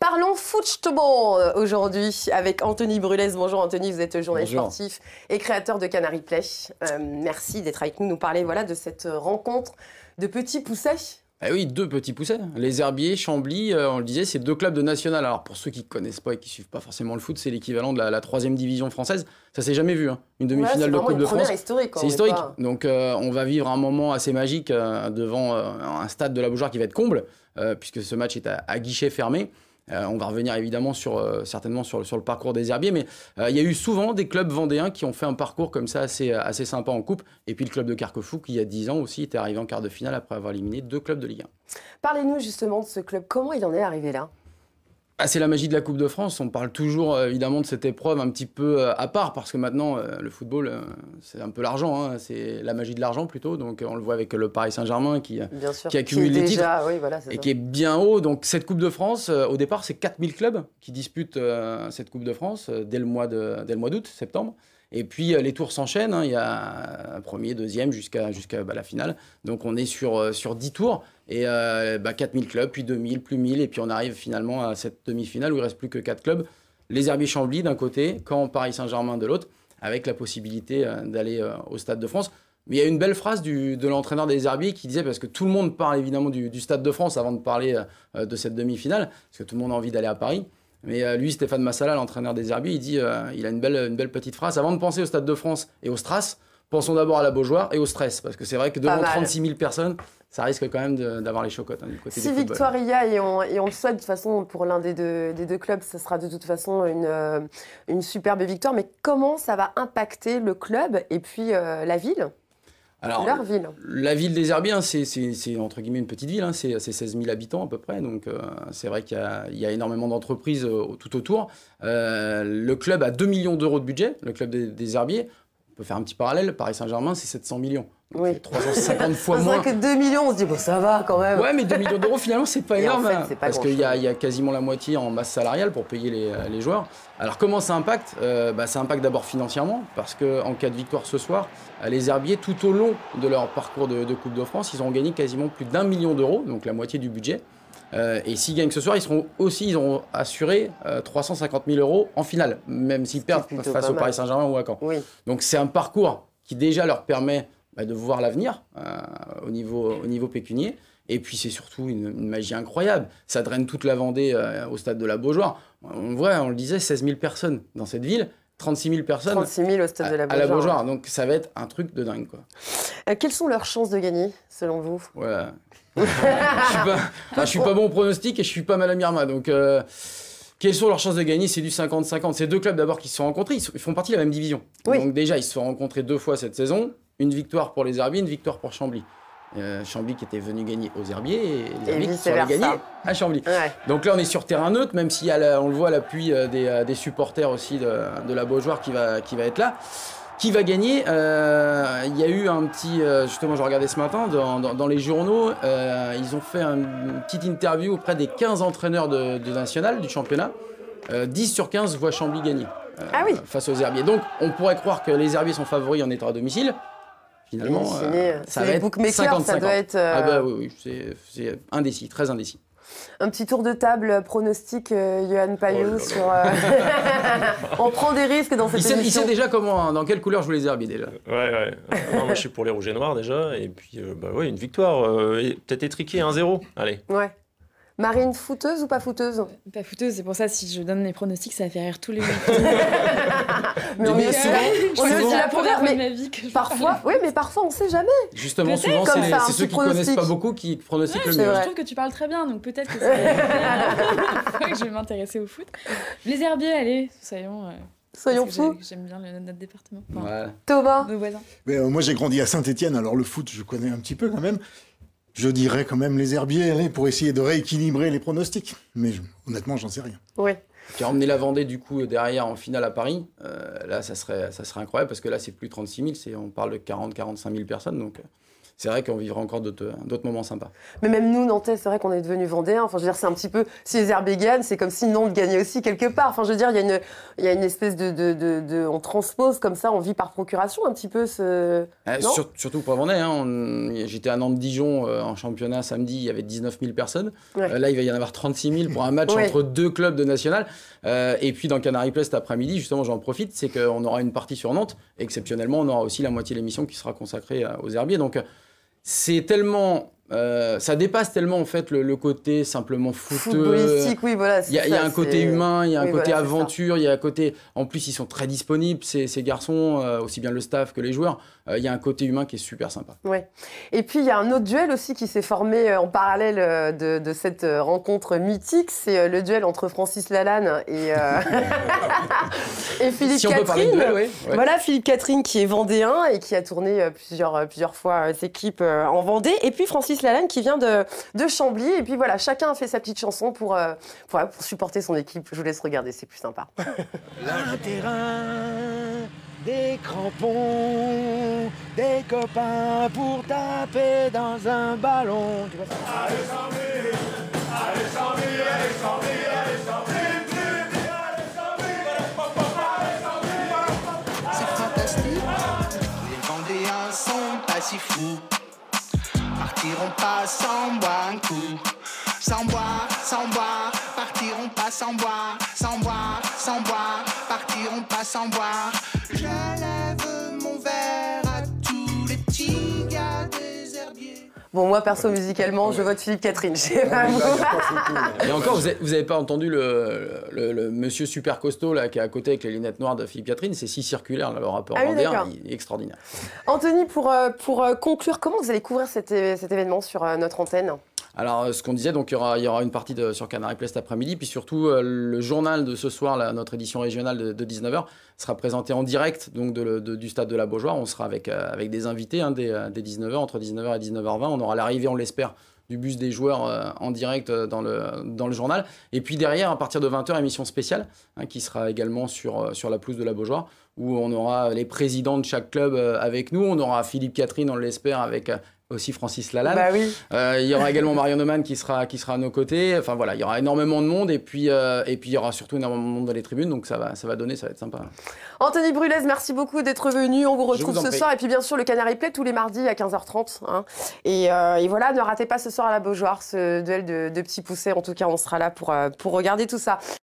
Parlons football aujourd'hui avec Anthony Brulès. Bonjour Anthony, vous êtes journaliste sportif et créateur de Canary Play. Merci d'être avec nous, parler de cette rencontre de petits poussets. Eh oui, deux petits poussets. Les Herbiers, Chambly, on le disait, c'est deux clubs de national. Alors pour ceux qui ne connaissent pas et qui ne suivent pas forcément le foot, c'est l'équivalent de la 3e division française. Ça s'est jamais vu, hein. Une demi-finale de Coupe de France. C'est historique. C'est historique. Donc on va vivre un moment assez magique devant un stade de la Beaujoire qui va être comble, puisque ce match est à guichet fermé. On va revenir évidemment certainement sur le parcours des Herbiers, mais il y a eu souvent des clubs vendéens qui ont fait un parcours comme ça assez sympa en coupe. Et puis le club de Carquefou, qui il y a 10 ans aussi était arrivé en quart de finale après avoir éliminé 2 clubs de Ligue 1. Parlez-nous justement de ce club. Comment il en est arrivé là ? C'est la magie de la Coupe de France. On parle toujours évidemment de cette épreuve un petit peu à part, parce que maintenant le football c'est un peu l'argent, hein. C'est la magie de l'argent plutôt. Donc on le voit avec le Paris Saint-Germain qui accumule les titres et qui est bien haut. Donc cette Coupe de France, au départ c'est 4000 clubs qui disputent cette Coupe de France dès le mois d'août, septembre. Et puis les tours s'enchaînent, hein. Il y a un premier, deuxième jusqu'à la finale. Donc on est sur 10 tours et 4000 clubs, puis 2000, plus 1000. Et puis on arrive finalement à cette demi-finale où il ne reste plus que 4 clubs. Les Herbiers Chambly d'un côté, Caen Paris Saint-Germain de l'autre, avec la possibilité d'aller au Stade de France. Mais il y a une belle phrase de l'entraîneur des Herbiers qui disait, parce que tout le monde parle évidemment du Stade de France avant de parler de cette demi-finale, parce que tout le monde a envie d'aller à Paris. Mais lui, Stéphane Massala, l'entraîneur des Herbiers, il dit, il a une belle petite phrase. Avant de penser au Stade de France et au Stras, pensons d'abord à la Beaujoire et au stress. Parce que c'est vrai que devant 36 000 personnes, ça risque quand même d'avoir les chocottes, hein, du côté des footballs. Si victoire il y a, et on le souhaite de toute façon pour l'un des deux clubs, ce sera de toute façon une superbe victoire. Mais comment ça va impacter le club et puis la ville ? Alors, leur ville. La ville des Herbiers, hein, c'est entre guillemets une petite ville, hein, c'est 16 000 habitants à peu près, donc c'est vrai qu'il y a énormément d'entreprises tout autour. Le club a 2 millions d'euros de budget, le club des Herbiers. On peut faire un petit parallèle, Paris Saint-Germain c'est 700 millions. Donc oui. C'est 350 fois moins. C'est vrai que 2 millions, on se dit bon ça va quand même. Ouais, mais 2 millions d'euros finalement c'est pas énorme, en fait, c'est pas parce qu'il y a quasiment la moitié en masse salariale pour payer les joueurs. Alors comment ça impacte ? Ça impacte d'abord financièrement, parce qu'en cas de victoire ce soir, les Herbiers tout au long de leur parcours de Coupe de France, ils auront gagné quasiment plus d'1 million d'euros, donc la moitié du budget. Et s'ils gagnent ce soir, ils auront assuré 350 000 euros en finale, même s'ils perdent face au Paris Saint-Germain ou à Caen. Oui. Donc c'est un parcours qui déjà leur permet de voir l'avenir au niveau pécunier. Et puis c'est surtout une magie incroyable. Ça draine toute la Vendée au stade de la Beaujoire. On le disait, 16 000 personnes dans cette ville, 36 000 personnes 36 000 au stade de la Beaujoire. À la Beaujoire. Donc ça va être un truc de dingue, quoi. Quelles sont leurs chances de gagner, selon vous ? Ouais. Je suis pas bon au pronostic et je suis pas Madame Irma. Donc quelles sont leurs chances de gagner ? C'est du 50-50. C'est deux clubs d'abord qui se sont rencontrés. Ils font partie de la même division. Oui. Donc déjà, ils se sont rencontrés 2 fois cette saison. Une victoire pour les Herbiers, une victoire pour Chambly. Chambly qui était venu gagner aux Herbiers et les Herbiers qui sont allés gagner à Chambly. Ouais. Donc là, on est sur terrain neutre, même si on le voit à l'appui des supporters aussi de la Beaujoire qui va être là. Qui va gagner ? Il y a eu un petit... justement, je regardais ce matin, dans les journaux, ils ont fait une petite interview auprès des 15 entraîneurs de national, du championnat. 10 sur 15 voient Chambly gagner face aux Herbiers. Donc, on pourrait croire que les Herbiers sont favoris en étant à domicile. Finalement, ça va être 50-50. Ça doit être... Ah bah oui, c'est indécis, très indécis. Un petit tour de table pronostic, Yohan Payou, sur... On prend des risques dans cette émission. Il sait déjà dans quelle couleur jouent les Herbiers déjà. Ouais. Non, moi je suis pour les rouges et noirs déjà. Et puis, une victoire, peut-être étriquée 1-0. Allez. Ouais. Marine, fouteuse ou pas fouteuse ? Pas fouteuse, c'est pour ça si je donne mes pronostics, ça va faire rire tous les Mais on est souvent la première fois de ma vie que je parfois, oui, mais parfois on sait jamais. Justement, souvent c'est ceux qui connaissent pas beaucoup qui pronostiquent le mieux. Je trouve que tu parles très bien, donc peut-être que c'est que je vais m'intéresser au foot. Les Herbiers, allez, soyons fous. J'aime bien notre département. Voilà. Thomas, nos voisins. Mais, moi j'ai grandi à Saint-Étienne, alors le foot je connais un petit peu quand même. Je dirais quand même les Herbiers, allez, pour essayer de rééquilibrer les pronostics. Mais honnêtement, j'en sais rien. Oui. Qui a emmené la Vendée du coup derrière en finale à Paris. Là, ça serait incroyable parce que là, c'est plus 36 000, on parle de 40-45 000 personnes. Donc, c'est vrai qu'on vivra encore d'autres moments sympas. Mais même nous, Nantais, c'est vrai qu'on est devenus Vendéens. Enfin, je veux dire, c'est un petit peu... Si les Herbiers gagnent, c'est comme si Nantes gagnait aussi quelque part. Enfin, je veux dire, il y a une espèce de... On transpose comme ça, on vit par procuration un petit peu ce... Surtout pour Vendée. Hein, j'étais à Nantes-Dijon en championnat samedi, il y avait 19 000 personnes. Là, il va y en avoir 36 000 pour un match entre deux clubs de national. Et puis dans Canary Play cet après-midi, justement, j'en profite, c'est qu'on aura une partie sur Nantes. Exceptionnellement, on aura aussi la moitié de l'émission qui sera consacrée aux Herbiers. Donc c'est tellement... ça dépasse tellement en fait le côté simplement footballistique, oui, voilà. Il y a un côté humain, il y a un côté aventure, il y a un côté... En plus, ils sont très disponibles, ces garçons, aussi bien le staff que les joueurs. Il y a un côté humain qui est super sympa. Ouais. Et puis, il y a un autre duel aussi qui s'est formé en parallèle de cette rencontre mythique. C'est le duel entre Francis Lalanne et, et Philippe Catherine. Ouais. Voilà, Philippe Catherine qui est vendéen et qui a tourné plusieurs fois ses clips en Vendée. Et puis, Francis Lalanne qui vient de Chambly. Et puis, voilà, chacun a fait sa petite chanson pour supporter son équipe. Je vous laisse regarder, c'est plus sympa. Un terrain, des crampons, des copains pour taper dans un ballon. Tu vois ça ? Allez Chambly, allez Chambly, allez Chambly, allez Chambly. C'est fantastique, les Vendéens sont pas si fous. Partiront pas sans boire un coup. Sans boire, partiront pas sans boire. Sans boire, partiront pas sans boire. Je lève mon verre à tous les petits gars des Herbiers. Bon, moi, perso, musicalement, je vote Philippe Catherine. Et encore, vous avez pas entendu le monsieur super costaud là, qui est à côté avec les lunettes noires de Philippe Catherine. C'est si circulaire, là, le rapport vendéen, il est extraordinaire. Anthony, pour conclure, comment vous allez couvrir cet événement sur notre antenne ? Alors, ce qu'on disait, donc il y aura une partie sur Canary Play cet après-midi, puis surtout le journal de ce soir, là, notre édition régionale de 19h, sera présenté en direct donc du stade de la Beaujoire. On sera avec des invités dès 19h, entre 19h et 19h20. On aura l'arrivée, on l'espère, du bus des joueurs en direct dans le journal. Et puis derrière, à partir de 20h, émission spéciale qui sera également sur la pelouse de la Beaujoire, où on aura les présidents de chaque club avec nous. On aura Philippe Catherine, on l'espère, avec... aussi Francis Lalanne. Bah oui. Il y aura également Marion Neumann qui sera à nos côtés. Enfin voilà, il y aura énormément de monde et puis il y aura surtout énormément de monde dans les tribunes, donc ça va être sympa. Anthony Brulez, merci beaucoup d'être venu. On vous retrouve ce soir et puis bien sûr le Canary Play tous les mardis à 15h30. Et voilà, ne ratez pas ce soir à la Beaujoire ce duel de petits poussets. En tout cas, on sera là pour regarder tout ça.